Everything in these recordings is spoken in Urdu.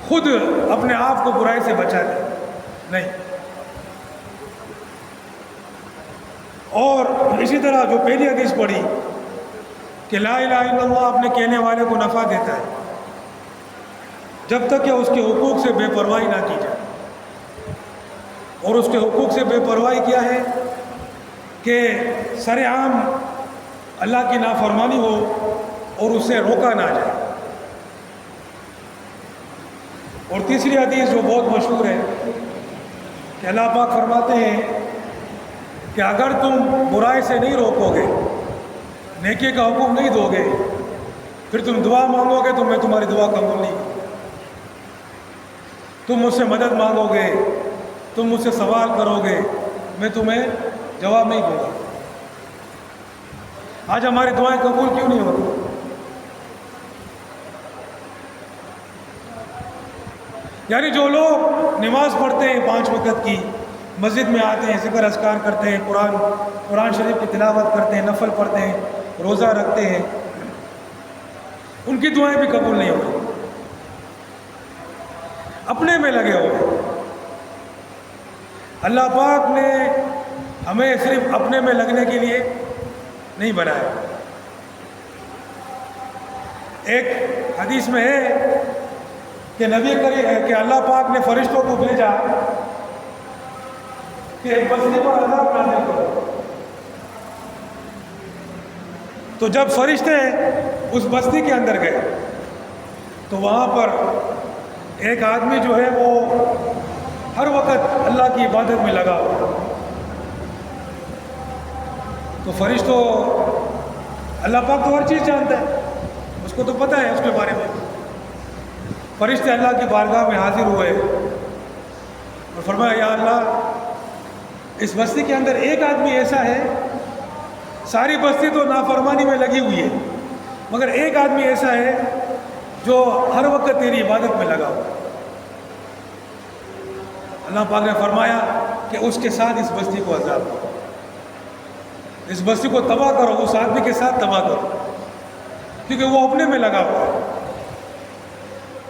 خود اپنے آپ کو برائی سے بچا لے، نہیں۔ اور اسی طرح جو پہلی حدیث پڑھی کہ لا الہ الا اللہ اپنے کہنے والے کو نفع دیتا ہے جب تک کہ اس کے حقوق سے بے پرواہی نہ کی جائے، اور اس کے حقوق سے بے پرواہی کیا ہے کہ سر عام اللہ کی نافرمانی ہو اور اسے روکا نہ جائے۔ اور تیسری حدیث جو بہت مشہور ہے کہ اللہ پاک فرماتے ہیں کہ اگر تم برائی سے نہیں روکو گے، نیکی کا حکم نہیں دو گے، پھر تم دعا مانگو گے تو میں تمہاری دعا قبول نہیں کروں، تم مجھ سے مدد مانگو گے، تم مجھ سے سوال کرو گے، میں تمہیں جواب نہیں دوں گا۔ آج ہماری دعائیں قبول کیوں نہیں ہوتی؟ یعنی جو لوگ نماز پڑھتے ہیں 5 وقت کی، مسجد میں آتے ہیں، ذکر اذکار کرتے ہیں، قرآن شریف کی تلاوت کرتے ہیں، نفل پڑھتے ہیں، روزہ رکھتے ہیں، ان کی دعائیں بھی قبول نہیں ہوتی، اپنے میں لگے ہوئے۔ اللہ پاک نے ہمیں صرف اپنے میں لگنے کے لیے نہیں بنایا۔ ایک حدیث میں ہے کہ نبی کریم کہ اللہ پاک نے فرشتوں کو بھیجا کہ ایک بستی پر عذاب نازل کرو، تو جب فرشتے اس بستی کے اندر گئے تو وہاں پر ایک آدمی جو ہے وہ ہر وقت اللہ کی عبادت میں لگا ہوا۔ تو فرشتوں، اللہ پاک تو ہر چیز جانتا ہے، اس کو تو پتہ ہے اس کے بارے میں۔ فرشتے اللہ کی بارگاہ میں حاضر ہوئے اور فرمایا یا اللہ، اس بستی کے اندر ایک آدمی ایسا ہے، ساری بستی تو نافرمانی میں لگی ہوئی ہے، مگر ایک آدمی ایسا ہے جو ہر وقت تیری عبادت میں لگا ہوا۔ اللہ پاک نے فرمایا کہ اس کے ساتھ اس بستی کو عذاب کرو، اس بستی کو تباہ کرو، اس آدمی کے ساتھ تباہ کرو، کیونکہ وہ اپنے میں لگا ہوا ہے،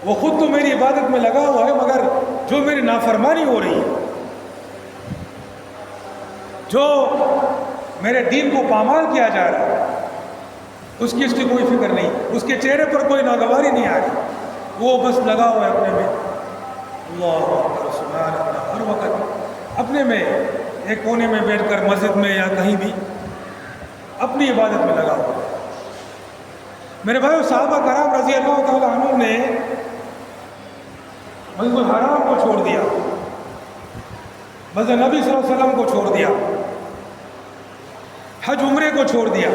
وہ خود تو میری عبادت میں لگا ہوا ہے، مگر جو میری نافرمانی ہو رہی ہے، جو میرے دین کو پامال کیا جا رہا ہے، اس کی کوئی فکر نہیں، اس کے چہرے پر کوئی ناگواری نہیں آ رہی، وہ بس لگا ہوا ہے اپنے میں۔ اللہ اکبر، سبحان اللہ، ہر وقت اپنے میں ایک کونے میں بیٹھ کر مسجد میں یا کہیں بھی اپنی عبادت میں لگا ہوا ہے۔ میرے بھائیو، صحابہ کرام رضی اللہ تعالیٰ عنہ نے مسجد الحرام کو چھوڑ دیا، مسجد نبی صلی اللہ علیہ وسلم کو چھوڑ دیا، حج عمرے کو چھوڑ دیا،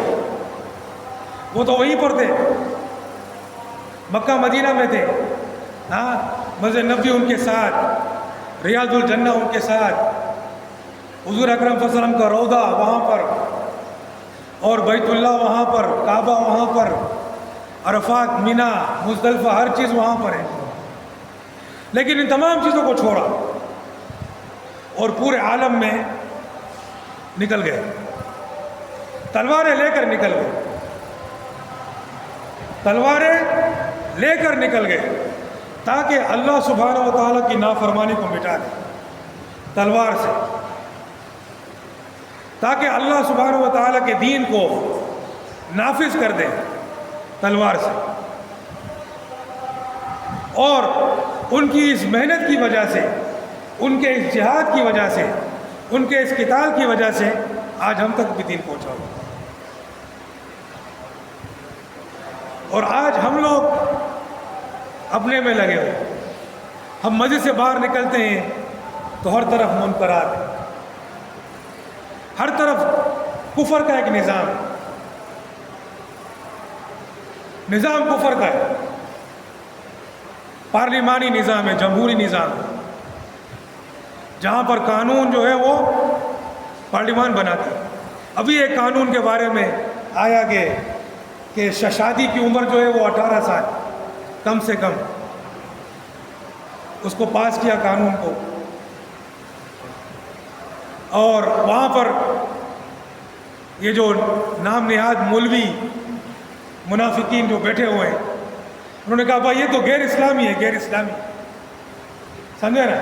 وہ تو وہیں پر تھے، مکہ مدینہ میں تھے، ہاں، مسجد نبی ان کے ساتھ، ریاض الجنہ ان کے ساتھ، حضور اکرم صلی اللہ علیہ وسلم کا روضہ وہاں پر، اور بیت اللہ وہاں پر، کعبہ وہاں پر، عرفات، مینا، مزدلفہ، ہر چیز وہاں پر ہے، لیکن ان تمام چیزوں کو چھوڑا اور پورے عالم میں نکل گئے، تلواریں لے کر نکل گئے، تلواریں لے کر نکل گئے تاکہ اللہ سبحانہ و تعالیٰ کی نافرمانی کو مٹا دیں تلوار سے، تاکہ اللہ سبحانہ و تعالیٰ کے دین کو نافذ کر دیں تلوار سے۔ اور ان کی اس محنت کی وجہ سے، ان کے اس جہاد کی وجہ سے، ان کے اس قتال کی وجہ سے آج ہم تک بھی دین پہنچا ہوا۔ اور آج ہم لوگ اپنے میں لگے ہوئے، ہم مسجد سے باہر نکلتے ہیں تو ہر طرف منکرات ہیں، ہر طرف کفر کا ایک نظام کفر کا ہے، پارلیمانی نظام ہے، جمہوری نظام ہے، جہاں پر قانون جو ہے وہ پارلیمان بناتی ہے۔ ابھی ایک قانون کے بارے میں آیا کہ شادی کی عمر جو ہے وہ 18 سال کم سے کم، اس کو پاس کیا قانون کو، اور وہاں پر یہ جو نام نہاد مولوی منافقین جو بیٹھے ہوئے ہیں، انہوں نے کہا بھائی یہ تو غیر اسلامی ہے، غیر اسلامی، سمجھے نا؟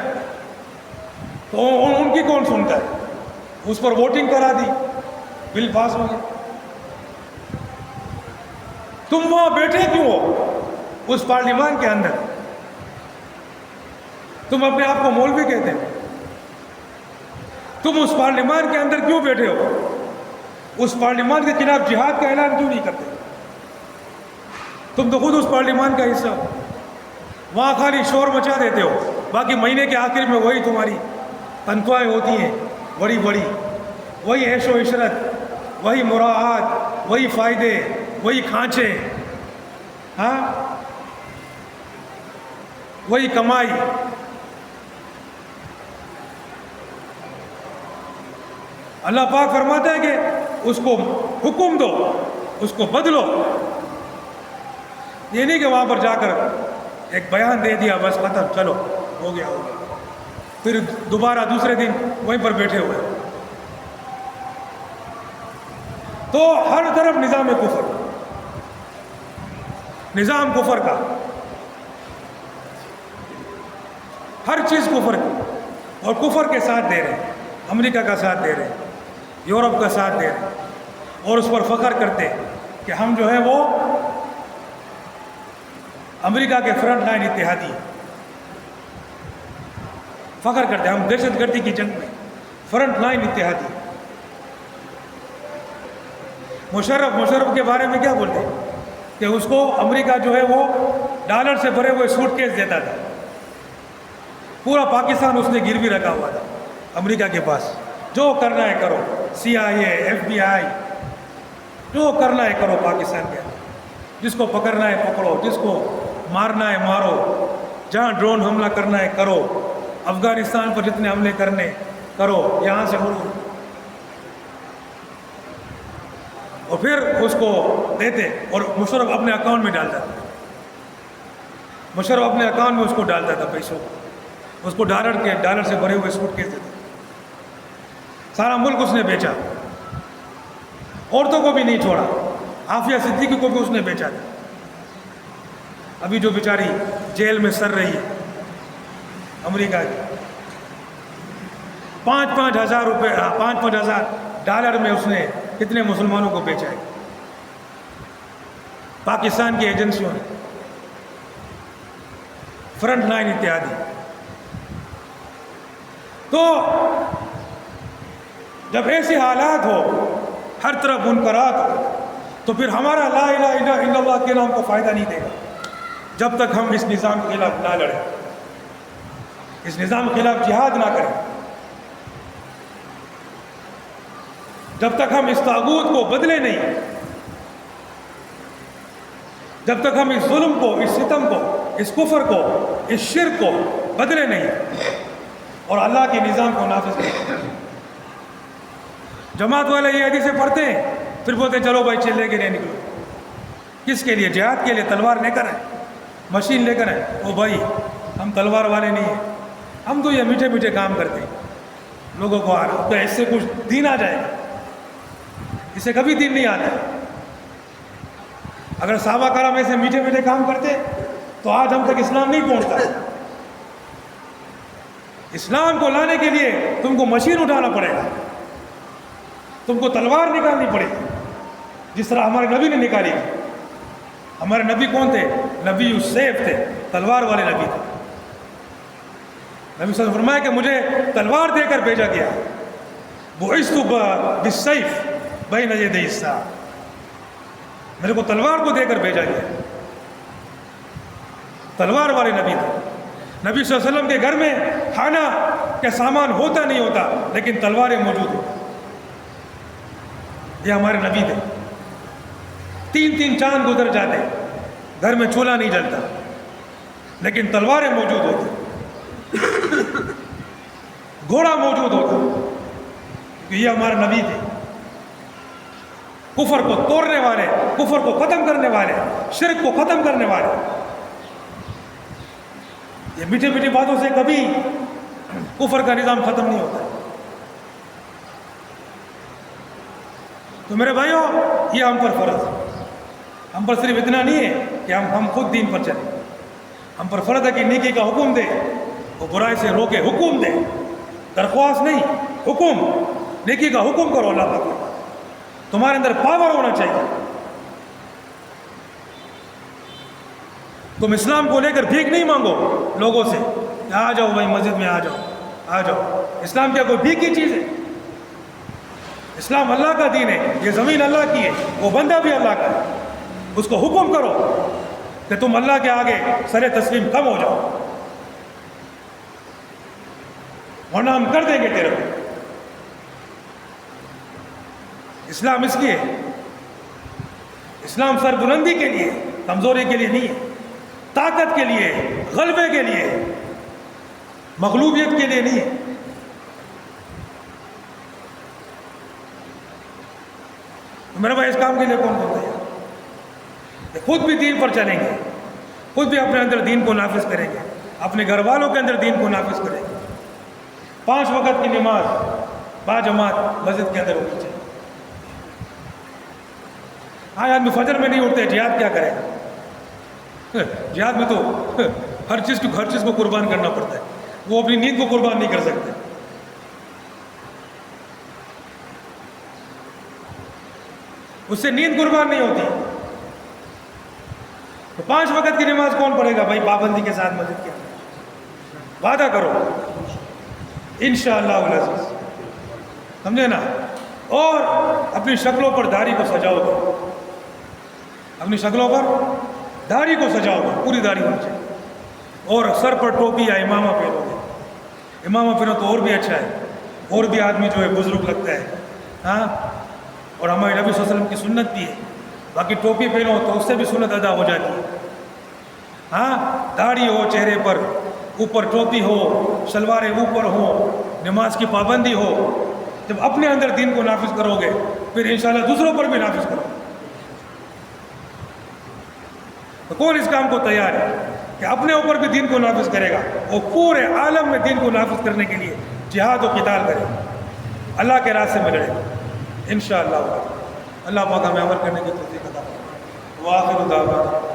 تو ان کی کون سنتا ہے؟ اس پر ووٹنگ کرا دی، بل پاس ہو گیا. تم وہاں بیٹھے کیوں ہو اس پارلیمان کے اندر؟ تم اپنے آپ کو مولوی کہتے ہیں، تم اس پارلیمان کے اندر کیوں بیٹھے ہو؟ اس پارلیمان کے خلاف جہاد کا اعلان کیوں نہیں کرتے؟ تم تو خود اس پارلیمان کا حصہ ہو. وہاں خالی شور مچا دیتے ہو، باقی مہینے کے آخر میں وہی تمہاری تنخواہیں ہوتی ہیں بڑی بڑی، وہی عیش و عشرت، وہی مراعات، وہی فائدے، وہی کھانچے، ہاں، وہی کمائی. اللہ پاک فرماتا ہے کہ اس کو حکم دو، اس کو بدلو. یہ نہیں کہ وہاں پر جا کر ایک بیان دے دیا بس ختم، چلو ہو گیا ہو گیا، پھر دوبارہ دوسرے دن وہیں پر بیٹھے ہوئے. تو ہر طرف نظام کفر، نظام کفر کا، ہر چیز کفر کی، اور کفر کے ساتھ دے رہے ہیں. امریکہ کا ساتھ دے رہے ہیں، یورپ کا ساتھ دے رہے ہیں، اور اس پر فخر کرتے ہیں کہ ہم جو ہے وہ امریکہ کے فرنٹ لائن اتحادی ہیں. فخر کرتے ہیں ہم دہشت گردی کی جنگ میں فرنٹ لائن اتحادی. مشرف کے بارے میں کیا بولتے ہیں کہ اس کو امریکہ جو ہے وہ ڈالر سے بھرے ہوئے سوٹ کیس دیتا تھا. پورا پاکستان اس نے گروی رکھا ہوا تھا امریکہ کے پاس. جو کرنا ہے کرو، CIA FBI، جو کرنا ہے کرو پاکستان کے. جس کو پکڑنا ہے پکڑو، جس کو مارنا ہے مارو، جہاں ڈرون حملہ کرنا ہے کرو، افغانستان پر جتنے حملے کرنے کرو، یہاں سے اڑو. اور پھر اس کو دیتے، اور مشرف اپنے اکاؤنٹ میں ڈالتا تھا. مشرف اپنے اکاؤنٹ میں اس کو ڈالتا تھا پیسوں، اس کو ڈالر سے بھرے ہوئے سوٹ کیس دیتے. سارا ملک اس نے بیچا، عورتوں کو بھی نہیں چھوڑا. عافیہ صدیقی کو بھی اس نے بیچا تھا. ابھی جو بیچاری جیل میں سر رہی ہے امریکہ کی، 5,000 روپے، 5,000 ڈالر میں اس نے کتنے مسلمانوں کو بیچا ہے پاکستان کی ایجنسیوں نے. فرنٹ لائن اتحادی. تو جب ایسے حالات ہو، ہر طرف منکرات ہو، تو پھر ہمارا لا الہ الا اللہ کے نام کو فائدہ نہیں دے گا جب تک ہم اس نظام کے خلاف نہ لڑیں، اس نظام کے خلاف جہاد نہ کریں، جب تک ہم اس طاغوت کو بدلے نہیں، جب تک ہم اس ظلم کو، اس ستم کو، اس کفر کو، اس شرک کو بدلے نہیں اور اللہ کے نظام کو نافذ کریں. جماعت والے یہ حدیثیں پڑھتے ہیں، پھر بولتے ہیں چلو بھائی چلے کے نہیں نکلو. کس کے لیے؟ جہاد کے لیے. تلوار لے کر آئے، مشین لے کر آئے. او بھائی ہم تلوار والے نہیں ہیں، ہم تو یہ میٹھے میٹھے کام کرتے ہیں. لوگوں کو تو اس سے کچھ دین آ جائے گا، اس سے کبھی دین نہیں آتا. اگر صحابہ کرام ایسے میٹھے میٹھے کام کرتے تو آج ہم تک اسلام نہیں پہنچتا. اسلام کو لانے کے لیے تم کو مشین اٹھانا پڑے گا، تم کو تلوار نکالنی پڑے گی، جس طرح ہمارے نبی نے نکالی. ہمارے نبی کون تھے؟ نبی السیف تھے، تلوار والے نبی تھے. نبی صلی اللہ علیہ وسلم فرمایا کہ مجھے تلوار دے کر بھیجا گیا. بعثت بالسیف بین یدی الساعہ، میرے کو تلوار کو دے کر بھیجا گیا. تلوار والے نبی تھے. نبی صلی اللہ علیہ وسلم کے گھر میں کھانا کا سامان ہوتا نہیں ہوتا، لیکن تلواریں موجود ہیں. یہ ہمارے نبی تھے. 3 چاند گزر جاتے، گھر میں چولہا نہیں جلتا، لیکن تلواریں موجود ہوتی، گھوڑا موجود ہوتا. یہ ہمارے نبی تھے، کفر کو توڑنے والے، کفر کو ختم کرنے والے، شرک کو ختم کرنے والے. یہ میٹھی میٹھی باتوں سے کبھی کفر کا نظام ختم نہیں ہوتا. تو میرے بھائیوں، یہ ہم پر فرض ہے. ہم پر صرف اتنا نہیں ہے کہ ہم خود دین پر چلیں، ہم پر فرض ہے کہ نیکی کا حکم دے، وہ برائی سے روکے، حکم دے، درخواست نہیں، حکم، نیکی کا حکم کرو اللہ پاک کو۔ تمہارے اندر پاور ہونا چاہیے۔ تم اسلام کو لے کر بھیک نہیں مانگو لوگوں سے کہ آ جاؤ بھائی مسجد میں، آ جاؤ آ جاؤ۔ اسلام کیا کوئی بھیک کی چیز ہے؟ اسلام اللہ کا دین ہے، یہ زمین اللہ کی ہے، وہ بندہ بھی اللہ کا ہے۔ اس کو حکم کرو کہ تم اللہ کے آگے سر تسلیم کم ہو جاؤ، ورنہ ہم کر دیں گے تیرے کو۔ اسلام اس لیے، اسلام سر بلندی کے لیے، کمزوری کے لیے نہیں ہے، طاقت کے لیے، غلبے کے لیے، مغلوبیت کے لیے نہیں ہے۔ میرے بھائی اس کام کے لیے کون کرتا ہے؟ خود بھی دین پر چلیں گے، خود بھی اپنے اندر دین کو نافذ کریں گے، اپنے گھر والوں کے اندر دین کو نافذ کریں گے۔ 5 وقت کی نماز باجماعت مسجد کے اندر ہونی چاہیے۔ ہاں آدمی فجر میں نہیں اٹھتے، جہاد کیا کرے گا؟ جہاد میں تو ہر چیز کو قربان کرنا پڑتا ہے، وہ اپنی نیند کو قربان نہیں کر سکتے۔ اس سے نیند قربان نہیں ہوتی۔ تو 5 وقت کی نماز کون پڑھے گا بھائی پابندی کے ساتھ مسجد کے اندر؟ وعدہ کرو انشاءاللہ العزیز، سمجھے نا؟ اور اپنی شکلوں پر داڑھی کو سجاؤ گے، اپنی شکلوں پر داڑھی کو سجاؤ گے، پوری داڑھی ہونی چاہیے، اور سر پر ٹوپی یا امامہ پہنو گے۔ امامہ پہنو تو اور بھی اچھا ہے، اور بھی آدمی جو ہے بزرگ لگتا ہے، ہاں، اور ہمارے نبی صلی اللہ علیہ وسلم کی سنت بھی ہے۔ باقی ٹوپی پہنو تو اس سے بھی سنت ادا ہو جاتی ہے۔ ہاں، داڑھی ہو چہرے پر، اوپر ٹوپی ہو، شلواریں اوپر ہو، نماز کی پابندی ہو، جب اپنے اندر دین کو نافذ کرو گے پھر انشاءاللہ دوسروں پر بھی نافذ کرو گے۔ تو کون اس کام کو تیار ہے کہ اپنے اوپر بھی دین کو نافذ کرے گا؟ وہ پورے عالم میں دین کو نافذ کرنے کے لیے جہاد و قتال کرے گا، اللہ کے راستے میں لڑے گا انشاءاللہ۔ اللہ پاک ہمیں عمل کرنے کی توفیق عطا فرمائے۔ وآخر دعوانا